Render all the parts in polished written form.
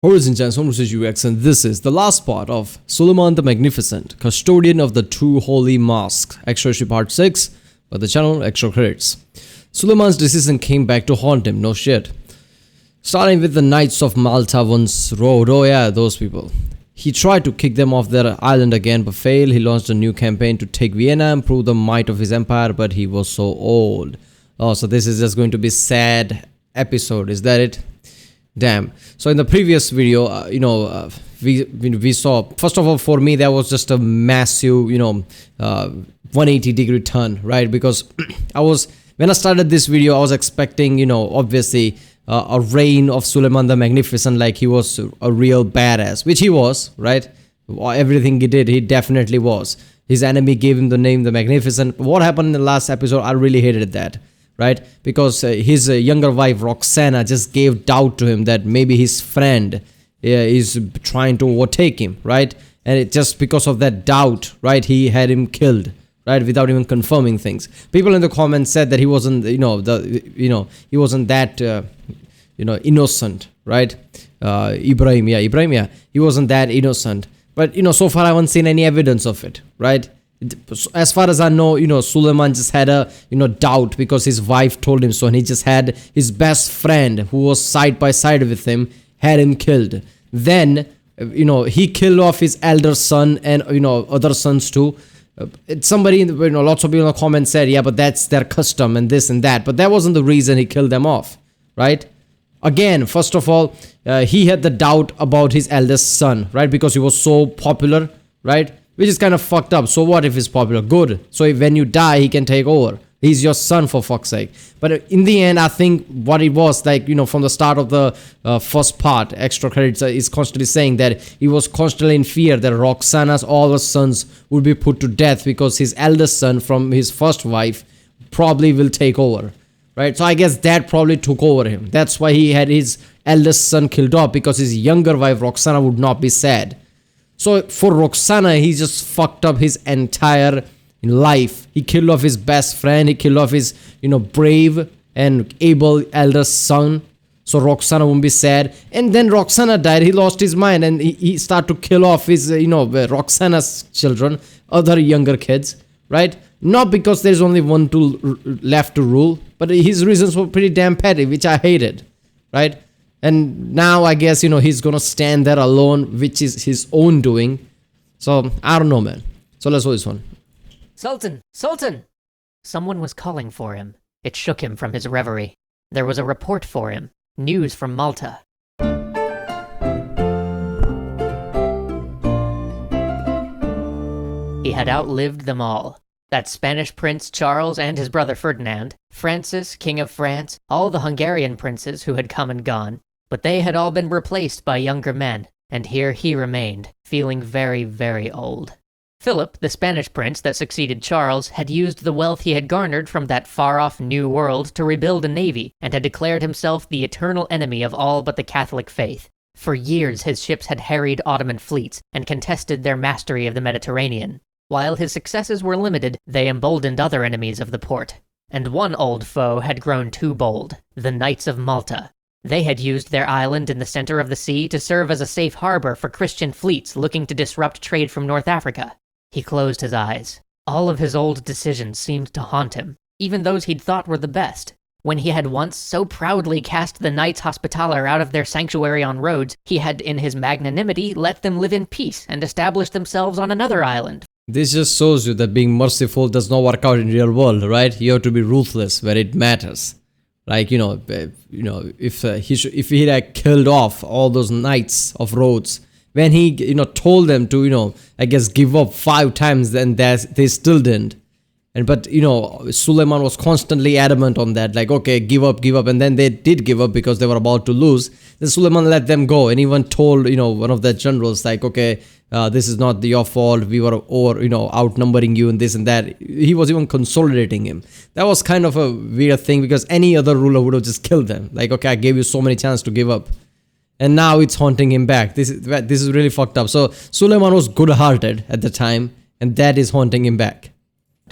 Horizon Chance Home UX, and this is the last part of Suleiman the Magnificent, Custodian of the Two Holy Mosques, Extra Issue Part 6, by the channel Extra Credits. Suleiman's decision came back to haunt him, no shit. Starting with the Knights of Malta once rode, oh yeah, those people. He tried to kick them off their island again but failed. He launched a new campaign to take Vienna and prove the might of his empire, but he was so old. Oh, so this is just going to be sad episode, is that it? Damn. So in the previous video, we saw, first of all, for me, that was just a massive, 180-degree turn, right? Because when I started this video, I was expecting, obviously, a reign of Suleiman the Magnificent, like he was a real badass, which he was, right? Everything he did, he definitely was. His enemy gave him the name the Magnificent. What happened in the last episode, I really hated that. Right, because his younger wife Roxana just gave doubt to him that maybe his friend is trying to overtake him, right? And just because of that doubt, right, he had him killed, right, without even confirming things. People in the comments said that he wasn't, he wasn't that, innocent, right? Ibrahim, he wasn't that innocent. But so far I haven't seen any evidence of it, right? As far as I know, Suleiman just had a, doubt because his wife told him so, and he just had his best friend who was side by side with him, had him killed. Then, he killed off his elder son and, other sons too. Somebody, lots of people in the comments said, yeah, but that's their custom and this and that. But that wasn't the reason he killed them off, right? Again, first of all, he had the doubt about his eldest son, right? Because he was so popular, right? Which is kind of fucked up. So what if he's popular? Good. So when you die, he can take over. He's your son, for fuck's sake. But in the end, I think what it was, like, from the start of the first part, Extra Credits is constantly saying that he was constantly in fear that Roxana's all the sons would be put to death because his eldest son from his first wife probably will take over. Right? So I guess that probably took over him. That's why he had his eldest son killed off, because his younger wife, Roxana, would not be sad. So for Roxana, he just fucked up his entire life. He killed off his best friend. He killed off his, brave and able eldest son. So Roxana won't be sad. And then Roxana died. He lost his mind and he started to kill off his, Roxana's children, other younger kids, right? Not because there's only one left to rule, but his reasons were pretty damn petty, which I hated, right? And now I guess, he's going to stand there alone, which is his own doing. So, I don't know, man. So let's hold this one. Sultan! Sultan! Someone was calling for him. It shook him from his reverie. There was a report for him. News from Malta. He had outlived them all. That Spanish Prince Charles and his brother Ferdinand, Francis, King of France, all the Hungarian princes who had come and gone. But they had all been replaced by younger men, and here he remained, feeling very, very old. Philip, the Spanish prince that succeeded Charles, had used the wealth he had garnered from that far-off New World to rebuild a navy, and had declared himself the eternal enemy of all but the Catholic faith. For years his ships had harried Ottoman fleets, and contested their mastery of the Mediterranean. While his successes were limited, they emboldened other enemies of the port. And one old foe had grown too bold, the Knights of Malta. They had used their island in the center of the sea to serve as a safe harbor for Christian fleets looking to disrupt trade from North Africa. He closed his eyes. All of his old decisions seemed to haunt him, even those he'd thought were the best. When he had once so proudly cast the Knights Hospitaller out of their sanctuary on Rhodes, he had in his magnanimity let them live in peace and establish themselves on another island. This just shows you that being merciful does not work out in real world, right? You have to be ruthless where it matters. Like, if he had killed off all those knights of Rhodes, when he, told them to, I guess give up 5 times, then they still didn't. But Suleiman was constantly adamant on that, like, okay, give up, and then they did give up because they were about to lose. Then Suleiman let them go, and even told, one of the generals, like, okay, this is not your fault, we were outnumbering you and this and that. He was even consolidating him. That was kind of a weird thing, because any other ruler would have just killed them. Like, okay, I gave you so many chances to give up. And now it's haunting him back. This is really fucked up. So Suleiman was good-hearted at the time, and that is haunting him back.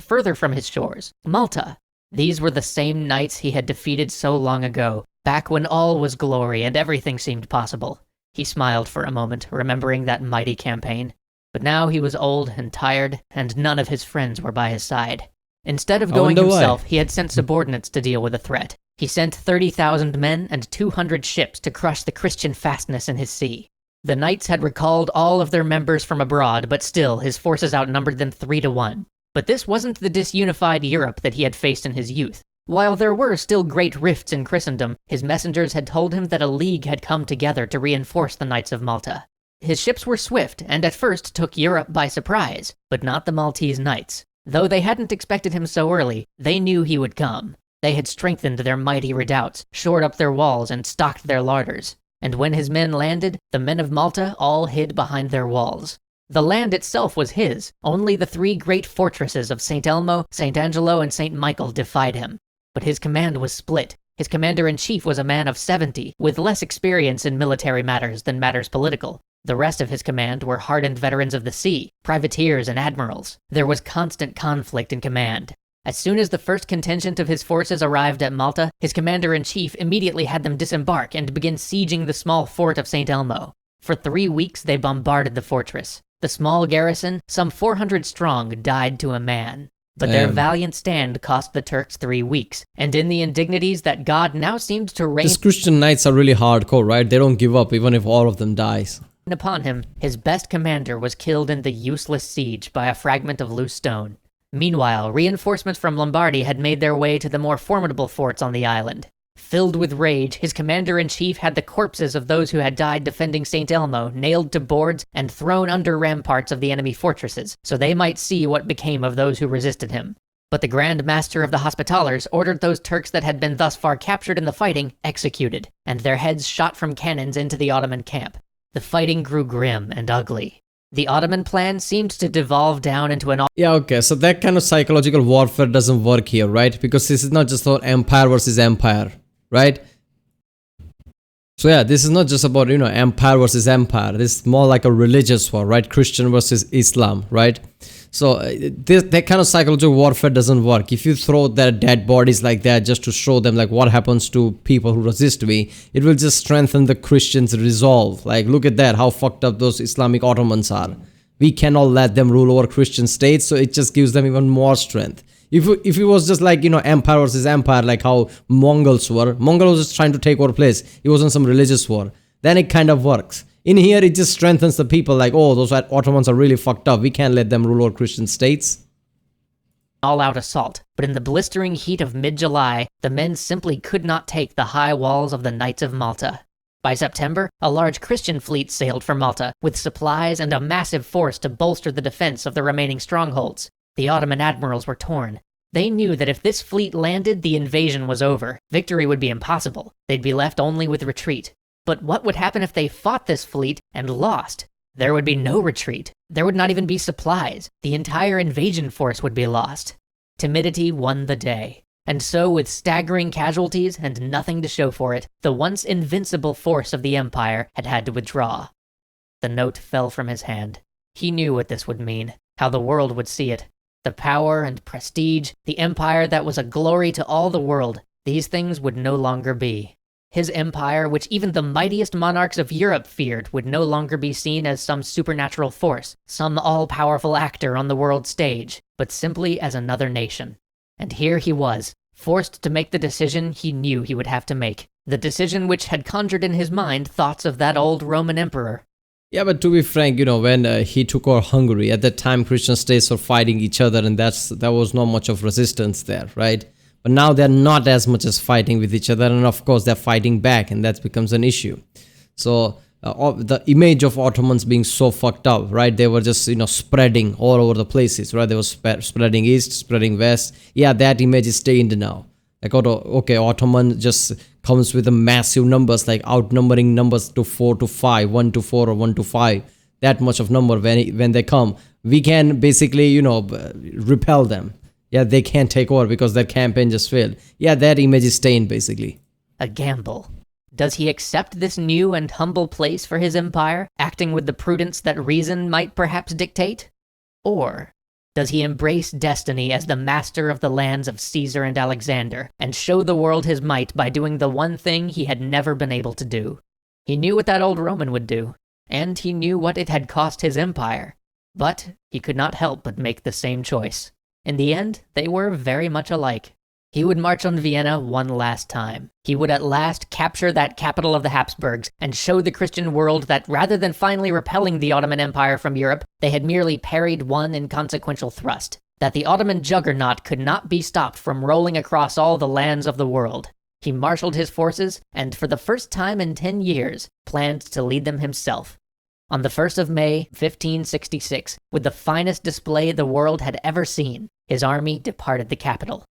Further from his shores, Malta. These were the same knights he had defeated so long ago, back when all was glory and everything seemed possible. He smiled for a moment, remembering that mighty campaign. But now he was old and tired, and none of his friends were by his side. Instead of going himself, he had sent subordinates to deal with the threat. He sent 30,000 men and 200 ships to crush the Christian fastness in his sea. The knights had recalled all of their members from abroad, but still, his forces outnumbered them 3-1. But this wasn't the disunified Europe that he had faced in his youth. While there were still great rifts in Christendom, his messengers had told him that a league had come together to reinforce the Knights of Malta. His ships were swift, and at first took Europe by surprise, but not the Maltese knights. Though they hadn't expected him so early, they knew he would come. They had strengthened their mighty redoubts, shored up their walls, and stocked their larders. And when his men landed, the men of Malta all hid behind their walls. The land itself was his. Only the 3 great fortresses of St. Elmo, St. Angelo, and St. Michael defied him. But his command was split. His commander-in-chief was a man of 70, with less experience in military matters than matters political. The rest of his command were hardened veterans of the sea, privateers and admirals. There was constant conflict in command. As soon as the first contingent of his forces arrived at Malta, his commander-in-chief immediately had them disembark and begin sieging the small fort of St. Elmo. For 3 weeks they bombarded the fortress. The small garrison, some 400 strong, died to a man. But their valiant stand cost the Turks 3 weeks, and in the indignities that God now seemed to rain These Christian knights are really hardcore, right? They don't give up even if all of them dies. upon him, his best commander was killed in the useless siege by a fragment of loose stone. Meanwhile, reinforcements from Lombardy had made their way to the more formidable forts on the island. Filled with rage, his commander-in-chief had the corpses of those who had died defending St. Elmo nailed to boards and thrown under ramparts of the enemy fortresses, so they might see what became of those who resisted him. But the Grand Master of the Hospitallers ordered those Turks that had been thus far captured in the fighting executed, and their heads shot from cannons into the Ottoman camp. The fighting grew grim and ugly. The Ottoman plan seemed to devolve down into an... Yeah, okay, so that kind of psychological warfare doesn't work here, right? Because this is not just about empire versus empire, right? So yeah, this is not just about, empire versus empire. This is more like a religious war, right? Christian versus Islam, right? So that kind of psychological warfare doesn't work. If you throw their dead bodies like that just to show them like what happens to people who resist me, it will just strengthen the Christians' resolve. Like, look at that, how fucked up those Islamic Ottomans are. We cannot let them rule over Christian states, so it just gives them even more strength. If it was just like, empire versus empire, like how Mongols were, Mongols was just trying to take our place. It wasn't some religious war. Then it kind of works. In here, it just strengthens the people like, oh, those Ottomans are really fucked up. We can't let them rule our Christian states. All-out assault, but in the blistering heat of mid-July, the men simply could not take the high walls of the Knights of Malta. By September, a large Christian fleet sailed for Malta, with supplies and a massive force to bolster the defense of the remaining strongholds. The Ottoman admirals were torn. They knew that if this fleet landed, the invasion was over. Victory would be impossible. They'd be left only with retreat. But what would happen if they fought this fleet and lost? There would be no retreat. There would not even be supplies. The entire invasion force would be lost. Timidity won the day. And so, with staggering casualties and nothing to show for it, the once invincible force of the Empire had to withdraw. The note fell from his hand. He knew what this would mean, how the world would see it. The power and prestige, the empire that was a glory to all the world, these things would no longer be. His empire, which even the mightiest monarchs of Europe feared, would no longer be seen as some supernatural force, some all-powerful actor on the world stage, but simply as another nation. And here he was, forced to make the decision he knew he would have to make, the decision which had conjured in his mind thoughts of that old Roman emperor. Yeah, but to be frank, when he took over Hungary, at that time Christian states were fighting each other, and there was not much of resistance there, right? But now they're not as much as fighting with each other, and of course they're fighting back, and that becomes an issue. So the image of Ottomans being so fucked up, right? They were just spreading all over the places, right? They were spreading east, spreading west. Yeah, that image is stained now. Like, okay, Ottoman just comes with a massive numbers, like outnumbering numbers to 4 to 5, 1 to 4 or 1 to 5. That much of number when they come, we can basically repel them. Yeah, they can't take over because their campaign just failed. Yeah, that image is stained, basically. A gamble. Does he accept this new and humble place for his empire, acting with the prudence that reason might perhaps dictate? Or does he embrace destiny as the master of the lands of Caesar and Alexander, and show the world his might by doing the one thing he had never been able to do? He knew what that old Roman would do, and he knew what it had cost his empire. But he could not help but make the same choice. In the end, they were very much alike. He would march on Vienna one last time. He would at last capture that capital of the Habsburgs and show the Christian world that rather than finally repelling the Ottoman Empire from Europe, they had merely parried one inconsequential thrust. That the Ottoman juggernaut could not be stopped from rolling across all the lands of the world. He marshaled his forces, and for the first time in 10 years, planned to lead them himself. On the 1st of May, 1566, with the finest display the world had ever seen, his army departed the capital.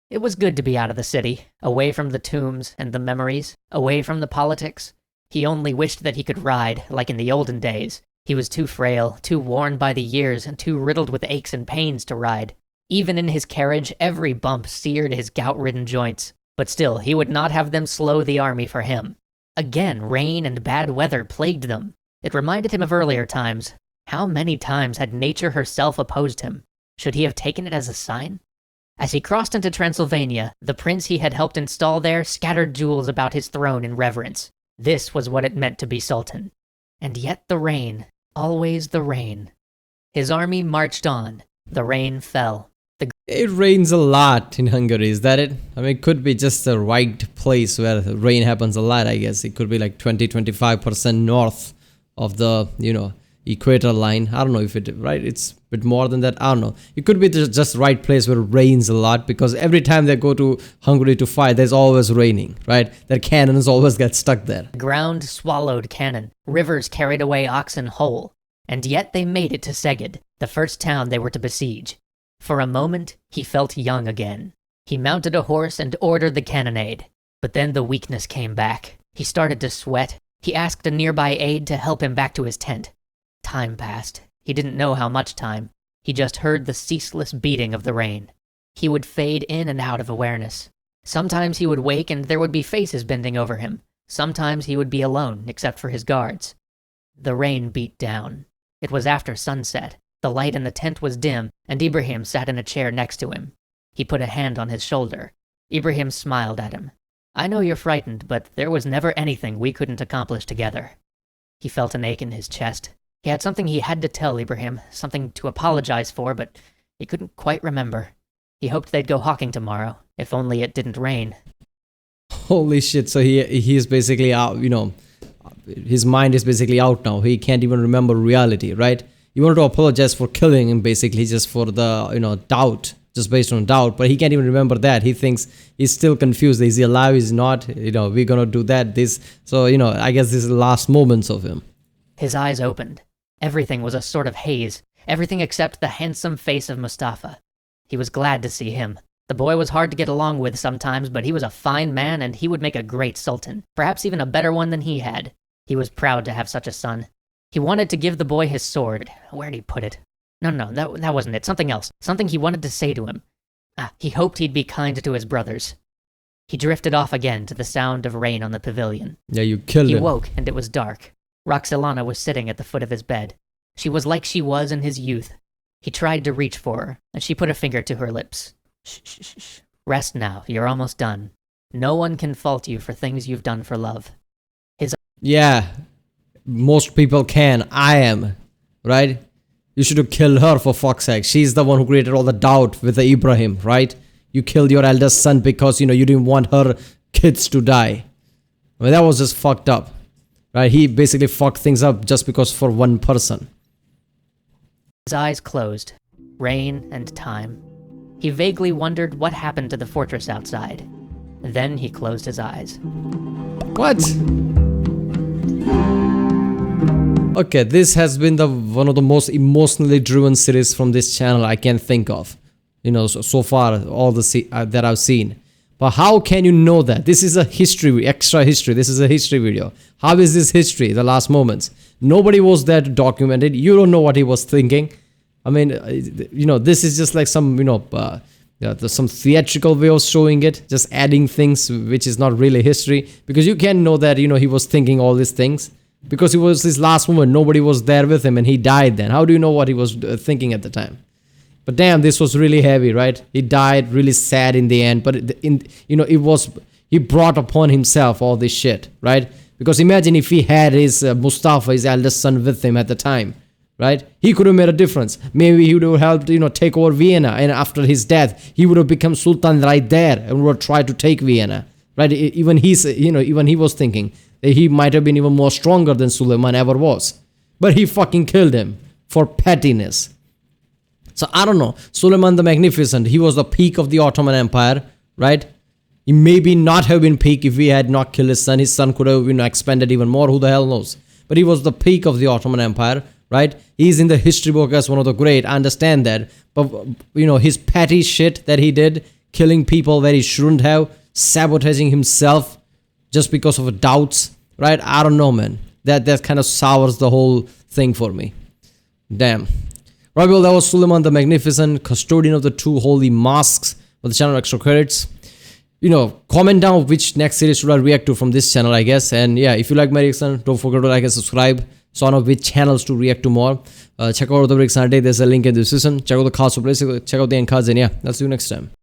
It was good to be out of the city, away from the tombs and the memories, away from the politics. He only wished that he could ride, like in the olden days. He was too frail, too worn by the years, and too riddled with aches and pains to ride. Even in his carriage, every bump seared his gout-ridden joints. But still, he would not have them slow the army for him. Again, rain and bad weather plagued them. It reminded him of earlier times. How many times had nature herself opposed him? Should he have taken it as a sign? As he crossed into Transylvania, the prince he had helped install there scattered jewels about his throne in reverence. This was what it meant to be sultan. And yet the rain, always the rain. His army marched on. The rain fell. It rains a lot in Hungary, is that it? I mean, it could be just the right place where rain happens a lot, I guess. It could be like 20-25% north of the, equator line. I don't know if it, right? It's a bit more than that. I don't know. It could be just right place where it rains a lot, because every time they go to Hungary to fight, there's always raining, right? Their cannons always get stuck there. The ground swallowed cannon. Rivers carried away oxen whole. And yet they made it to Szeged, the first town they were to besiege. For a moment, he felt young again. He mounted a horse and ordered the cannonade. But then the weakness came back. He started to sweat. He asked a nearby aide to help him back to his tent. Time passed. He didn't know how much time. He just heard the ceaseless beating of the rain. He would fade in and out of awareness. Sometimes he would wake and there would be faces bending over him. Sometimes he would be alone, except for his guards. The rain beat down. It was after sunset. The light in the tent was dim, and Ibrahim sat in a chair next to him. He put a hand on his shoulder. Ibrahim smiled at him. I know you're frightened, but there was never anything we couldn't accomplish together. He felt an ache in his chest. He had something he had to tell Ibrahim, something to apologize for, but he couldn't quite remember. He hoped they'd go hawking tomorrow, if only it didn't rain. Holy shit, so he's basically out, his mind is basically out now. He can't even remember reality, right? You wanted to apologize for killing him, basically, just for the, doubt, just based on doubt, but he can't even remember that. He thinks he's still confused. Is he alive? Is he not? We're gonna do that, this. So, I guess this is the last moments of him. His eyes opened. Everything was a sort of haze, everything except the handsome face of Mustafa. He was glad to see him. The boy was hard to get along with sometimes, but he was a fine man and he would make a great sultan, perhaps even a better one than he had. He was proud to have such a son. He wanted to give the boy his sword. Where'd he put it? No, that wasn't it. Something else. Something he wanted to say to him. He hoped he'd be kind to his brothers. He drifted off again to the sound of rain on the pavilion. Yeah, you killed him. He woke and it was dark. Roxolana was sitting at the foot of his bed. She was like she was in his youth. He tried to reach for her, and she put a finger to her lips. Shh. Rest now, you're almost done. No one can fault you for things you've done for love. Yeah, most people can. I am, right? You should have killed her, for fuck's sake. She's the one who created all the doubt with the Ibrahim, right? You killed your eldest son because, you didn't want her kids to die. I mean, that was just fucked up. Right, he basically fucked things up just because for one person. His eyes closed. Rain and time. He vaguely wondered what happened to the fortress outside. Then he closed his eyes. What? Okay, this has been one of the most emotionally driven series from this channel I can think of. So far, all the that I've seen. But how can you know that? This is a history, extra history. This is a history video. How is this history, the last moments? Nobody was there to document it. You don't know what he was thinking. I mean, this is just like some, some theatrical way of showing it, just adding things which is not really history. Because you can know that, he was thinking all these things. Because it was his last moment. Nobody was there with him and he died then. How do you know what he was thinking at the time? But damn, this was really heavy, right? He died really sad in the end. But he brought upon himself all this shit, right? Because imagine if he had his Mustafa, his eldest son, with him at the time, right? He could have made a difference. Maybe he would have helped, take over Vienna. And after his death, he would have become Sultan right there and would have tried to take Vienna, right? Even he was thinking that he might have been even more stronger than Suleiman ever was. But he fucking killed him for pettiness. So I don't know. Suleiman the Magnificent, he was the peak of the Ottoman Empire, right? He maybe not have been peak if he had not killed his son. His son could have expanded even more. Who the hell knows? But he was the peak of the Ottoman Empire, right? He's in the history book as one of the great. I understand that. But, his petty shit that he did, killing people that he shouldn't have, sabotaging himself just because of doubts, right? I don't know, man. That kind of sours the whole thing for me. Damn. Right, well, that was Suleiman the Magnificent, custodian of the two holy mosques for the channel Extra Credits. Comment down which next series should I react to from this channel, I guess. And yeah, if you like my reaction, don't forget to like and subscribe so I know which channels to react to more. Check out the reaction today. There's a link in the description. Check out the cards for places. Check out the end cards. And yeah, I'll see you next time.